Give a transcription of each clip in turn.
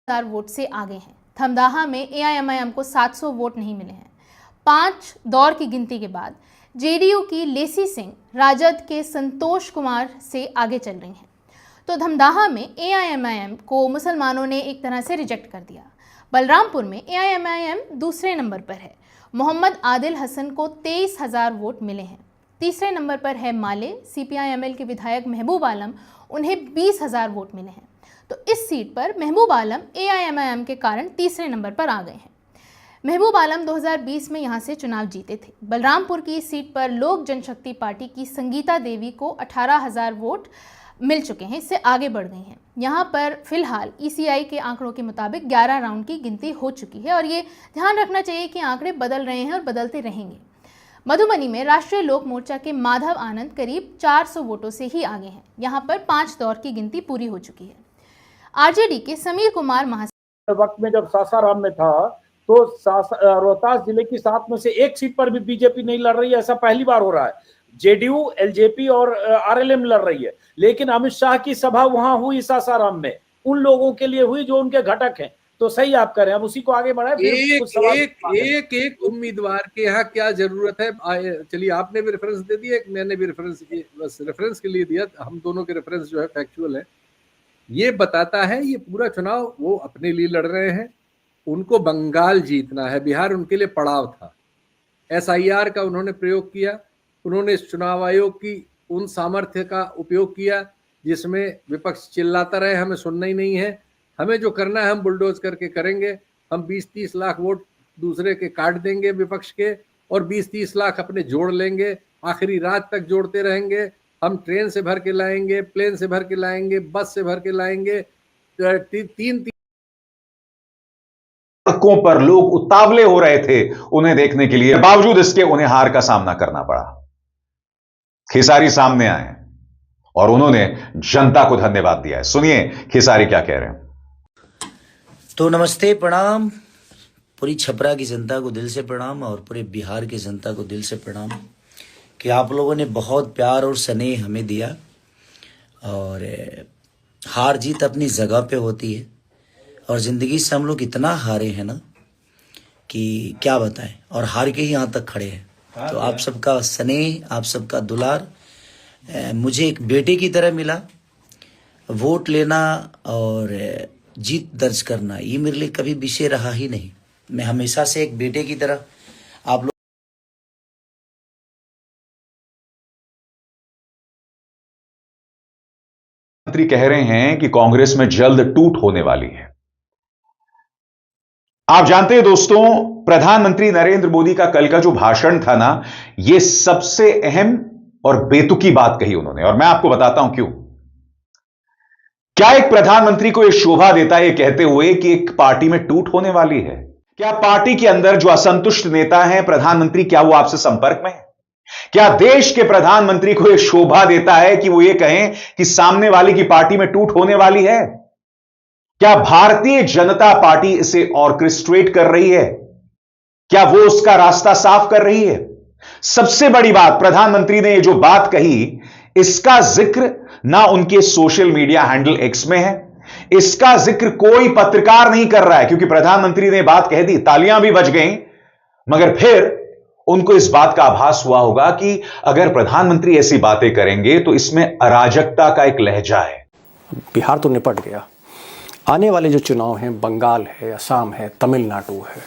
1000 vote से आगे हैं। धमदाहा में एआईएमआईएम को 700 वोट नहीं मिले हैं। 5 दौर की गिनती के बाद जेडीयू की लेसी सिंह राजद के संतोष कुमार से आगे चल रही हैं। तो धमदाहा में एआईएमआईएम को मुसलमानों ने एक तरह से रिजेक्ट कर दिया। बलरामपुर में एआईएमआईएम दूसरे नंबर पर है। मोहम्मद आदिल हसन को 23,000 वोट मिले हैं। तीसरे नंबर पर है माले। सीपीआई-एमएल के विधायक महबूब आलम, उन्हें 20,000 वोट मिले हैं। तो इस सीट पर महबूब आलम एआईएमआईएम के कारण तीसरे नंबर पर आ गए हैं। महबूब आलम 2020 में यहां से चुनाव जीते थे। बलरामपुर की इस सीट पर लोक जनशक्ति पार्टी की संगीता देवी को 18,000 वोट मिल चुके हैं, इससे आगे बढ़ गई हैं। यहाँ पर फिलहाल ईसीआई के आंकड़ों के मुताबिक 11 राउंड की गिनती हो चुकी है और ये ध्यान रखना चाहिए कि आंकड़े बदल रहे हैं और बदलते रहेंगे। मधुबनी में राष्ट्रीय लोक मोर्चा के माधव आनंद करीब 400 वोटों से ही आगे हैं। यहाँ पर 5 दौर की गिनती पूरी हो चुकी है। आरजेडी के समीर कुमार वक्त में जब सासाराम में था तो रोहतास जिले की 7 में से 1 सीट पर भी बीजेपी नहीं लड़ रही है। ऐसा पहली बार हो रहा है। जेडीयू, एलजेपी और आरएलएम लड़ रही है, लेकिन अमित शाह की सभा वहां हुई सासाराम में, उन लोगों के लिए हुई जो उनके घटक हैं। तो सही आप कह रहे हैं, अब उसी को आगे बढ़ाए। एक उम्मीदवार के यहाँ क्या जरूरत है। चलिए, आपने भी रेफरेंस दे दिया, मैंने भी रेफरेंस, बस रेफरेंस के लिए दिया। हम दोनों के रेफरेंस जो है फैक्चुअल है। ये बताता है ये पूरा चुनाव वो अपने लिए लड़ रहे हैं। उनको बंगाल जीतना है, बिहार उनके लिए पड़ाव था। एसआईआर का उन्होंने प्रयोग किया। उन्होंने इस चुनाव आयोग की उन सामर्थ्य का उपयोग किया जिसमें विपक्ष चिल्लाता रहे हमें सुनना ही नहीं है, हमें जो करना है हम बुलडोज करके करेंगे, हम 20-30 लाख वोट दूसरे के काट देंगे विपक्ष के, और 20-30 लाख अपने जोड़ लेंगे, आखिरी रात तक जोड़ते रहेंगे। हम ट्रेन से भर के लाएंगे, प्लेन से भर के लाएंगे, बस से भर के लाएंगे। 3 पर लोग उतावले हो रहे थे उन्हें देखने के लिए, बावजूद इसके उन्हें हार का सामना करना पड़ा। खेसारी सामने आए और उन्होंने जनता को धन्यवाद दिया है। सुनिए खेसारी क्या कह रहे हैं। तो नमस्ते, प्रणाम। पूरी छपरा की जनता को दिल से प्रणाम और पूरे बिहार की जनता को दिल से प्रणाम कि आप लोगों ने बहुत प्यार और स्नेह हमें दिया। और हार जीत अपनी जगह पे होती है और ज़िंदगी से हम लोग इतना हारे हैं ना कि क्या बताएं, और हार के ही यहाँ तक खड़े हैं। तो आप सबका स्नेह, आप सबका दुलार मुझे एक बेटे की तरह मिला। वोट लेना और जीत दर्ज करना ये मेरे लिए कभी विषय रहा ही नहीं। मैं हमेशा से एक बेटे की तरह आप लोग मंत्री कह रहे हैं कि कांग्रेस में जल्द टूट होने वाली है। आप जानते हैं दोस्तों, प्रधानमंत्री नरेंद्र मोदी का कल का जो भाषण था ना, यह सबसे अहम और बेतुकी बात कही उन्होंने, और मैं आपको बताता हूं क्यों। क्या एक प्रधानमंत्री को यह शोभा देता है कहते हुए कि एक पार्टी में टूट होने वाली है? क्या पार्टी के अंदर जो असंतुष्ट नेता हैं प्रधानमंत्री, क्या वो आपसे संपर्क में है? क्या देश के प्रधानमंत्री को यह शोभा देता है कि वो ये कहें कि सामने वाले की पार्टी में टूट होने वाली है? क्या भारतीय जनता पार्टी इसे ऑर्केस्ट्रेट कर रही है? क्या वो उसका रास्ता साफ कर रही है? सबसे बड़ी बात, प्रधानमंत्री ने ये जो बात कही, इसका जिक्र ना उनके सोशल मीडिया हैंडल एक्स में है, इसका जिक्र कोई पत्रकार नहीं कर रहा है, क्योंकि प्रधानमंत्री ने बात कह दी, तालियां भी बज गई, मगर फिर उनको इस बात का आभास हुआ होगा कि अगर प्रधानमंत्री ऐसी बातें करेंगे तो इसमें अराजकता का एक लहजा है। बिहार तो निपट गया, आने वाले जो चुनाव हैं, बंगाल है, असम है, तमिलनाडु है,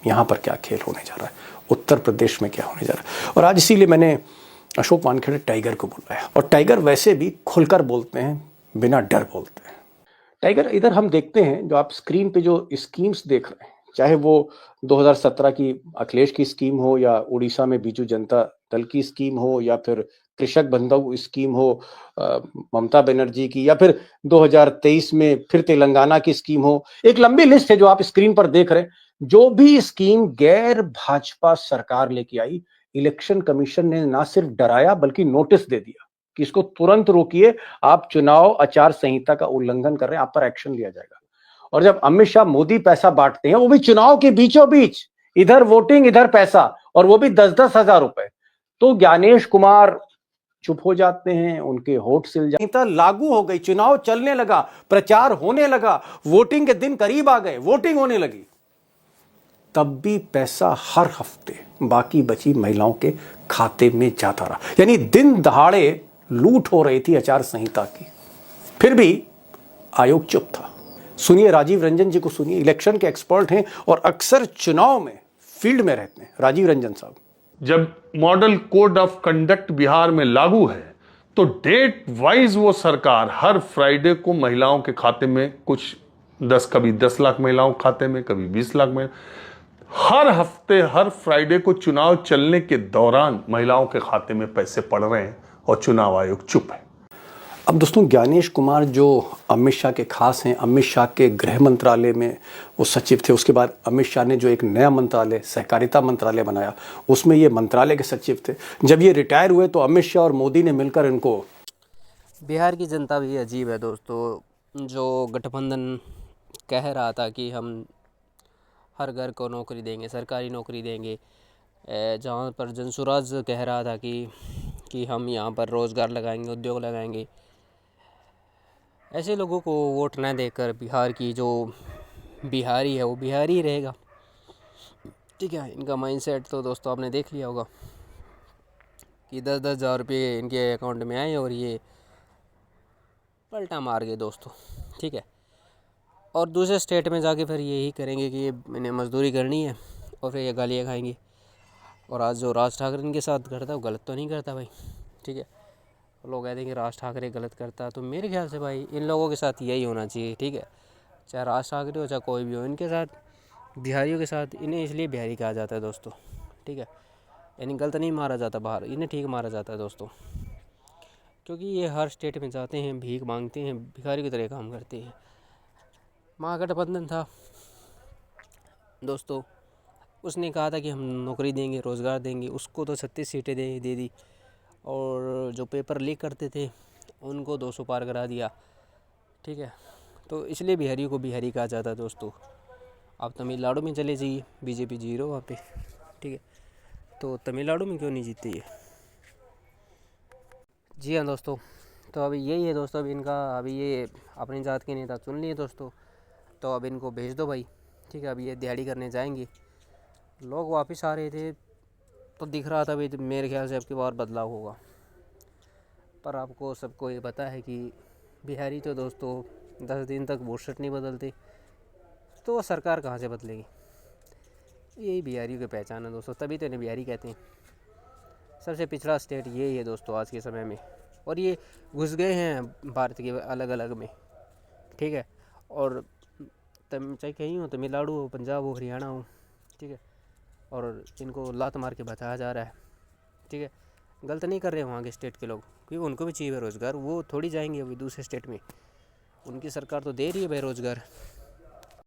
यहां पर क्या खेल होने जा रहा है, उत्तर प्रदेश में क्या होने जा रहा है। और आज इसीलिए मैंने अशोक वानखेड़े टाइगर को बुलाया। और टाइगर वैसे भी खुलकर बोलते हैं, बिना डर बोलते हैं। टाइगर, इधर हम देखते हैं जो आप स्क्रीन पे जो स्कीम्स देख रहे हैं, चाहे वो 2017 की अखिलेश की स्कीम हो, या उड़ीसा में बीजू जनता दल की स्कीम हो, या फिर कृषक बंधु स्कीम हो ममता बनर्जी की, या फिर 2023 में फिर तेलंगाना की स्कीम हो, एक लंबी लिस्ट है जो आप स्क्रीन पर देख रहे हैं। जो भी स्कीम गैर भाजपा सरकार लेके आई, इलेक्शन कमीशन ने ना सिर्फ डराया बल्कि नोटिस दे दिया कि इसको तुरंत रोकिए, आप चुनाव आचार संहिता का उल्लंघन कर रहे हैं, आप पर एक्शन लिया जाएगा। और जब अमित शाह मोदी पैसा बांटते हैं, वो भी चुनाव के बीचों बीच, इधर वोटिंग इधर पैसा, और वो भी 10-10 हजार रुपए, तो ज्ञानेश कुमार चुप हो जाते हैं, उनके होठ सिल जाते। लागू हो गई, चुनाव चलने लगा, प्रचार होने लगा, वोटिंग के दिन करीब आ गए, वोटिंग होने लगी, तब भी पैसा हर हफ्ते बाकी बची महिलाओं के खाते में जाता रहा। यानी दिन दहाड़े लूट हो रही थी आचार संहिता की, फिर भी आयोग चुप था। सुनिए राजीव रंजन जी को, सुनिए, इलेक्शन के एक्सपर्ट हैं और अक्सर चुनाव में फील्ड में रहते हैं। राजीव रंजन साहब, जब model code of conduct Bihar में लागू है तो डेट वाइज वो सरकार हर फ्राइडे को महिलाओं के खाते में कुछ 10, कभी 10 लाख महिलाओं के खाते में, कभी 20 लाख में, हर हफ्ते हर फ्राइडे को चुनाव चलने के दौरान महिलाओं के खाते में पैसे पड़ रहे हैं और चुनाव आयोग चुप है। अब दोस्तों, ज्ञानेश कुमार जो अमित शाह के खास हैं, अमित शाह के गृह मंत्रालय में वो सचिव थे, उसके बाद अमित शाह ने जो एक नया मंत्रालय, सहकारिता मंत्रालय बनाया, उसमें ये मंत्रालय के सचिव थे। जब ये रिटायर हुए तो अमित शाह और मोदी ने मिलकर इनको। बिहार की जनता भी अजीब है दोस्तों। जो गठबंधन कह रहा था कि हम हर घर को नौकरी देंगे, सरकारी नौकरी देंगे, जहाँ पर जनसुराज कह रहा था कि हम यहाँ पर रोज़गार लगाएंगे, उद्योग लगाएंगे, ऐसे लोगों को वोट न देकर बिहार की जो बिहारी है वो बिहारी ही रहेगा। ठीक है, इनका माइंडसेट तो दोस्तों आपने देख लिया होगा कि 10-10 हज़ार रुपये इनके अकाउंट में आए और ये पलटा मार गए दोस्तों। ठीक है, और दूसरे स्टेट में जाके फिर यही करेंगे कि इन्हें मजदूरी करनी है और फिर ये गालियाँ खाएंगे। और आज जो राज ठाकरे इनके साथ करता है वो गलत तो नहीं करता भाई। ठीक है, लोग कहते हैं कि राज ठाकरे गलत करता, तो मेरे ख्याल से भाई इन लोगों के साथ यही होना चाहिए। ठीक है, चाहे राज ठाकरे हो चाहे कोई भी हो, इनके साथ बिहारियों के साथ, इन्हें इसलिए बिहारी कहा जाता है दोस्तों। ठीक है, इन्हें गलत नहीं मारा जाता बाहर, इन्हें ठीक मारा जाता है दोस्तों, क्योंकि ये हर स्टेट में जाते हैं, भीख मांगते हैं, भिखारी की तरह काम करते हैं। महागठबंधन था दोस्तों, उसने कहा था कि हम नौकरी देंगे, रोज़गार देंगे, उसको तो 36 सीटें दे दी, और जो पेपर लीक करते थे उनको 200 पार करा दिया। ठीक है, तो इसलिए बिहारी को बिहारी कहा जाता है दोस्तों। आप तमिलनाडु में चले जाइए, बीजेपी 0 वहाँ पे। ठीक है, तो तमिलनाडु में क्यों नहीं जीतती है? जी हाँ दोस्तों, तो अभी यही है दोस्तों, अभी इनका अभी ये अपनी जात के नेता चुन लिए दोस्तों, तो अब इनको भेज दो भाई। ठीक है, अभी ये दिहाड़ी करने जाएंगे। लोग वापस आ रहे थे तो दिख रहा था भाई, मेरे ख्याल से अब की बार बदलाव होगा। पर आपको सबको ये पता है कि बिहारी तो दोस्तों 10 दिन तक वोट नहीं बदलते, तो सरकार कहाँ से बदलेगी? यही बिहारियों की पहचान है दोस्तों, तभी तो इन्हें बिहारी कहते हैं। सबसे पिछड़ा स्टेट यही है दोस्तों आज के समय में, और ये घुस गए हैं भारत के अलग अलग में। ठीक है, और चाहे कहीं हो, तमिलनाडु हो, पंजाब हो, हरियाणा हो, ठीक है, और इनको लात मार के बचाया जा रहा है। ठीक है, गलत नहीं कर रहे वहाँ के स्टेट के लोग, क्योंकि उनको भी चाहिए रोज़गार। वो थोड़ी जाएंगे अभी दूसरे स्टेट में, उनकी सरकार तो दे रही है भाई रोज़गार।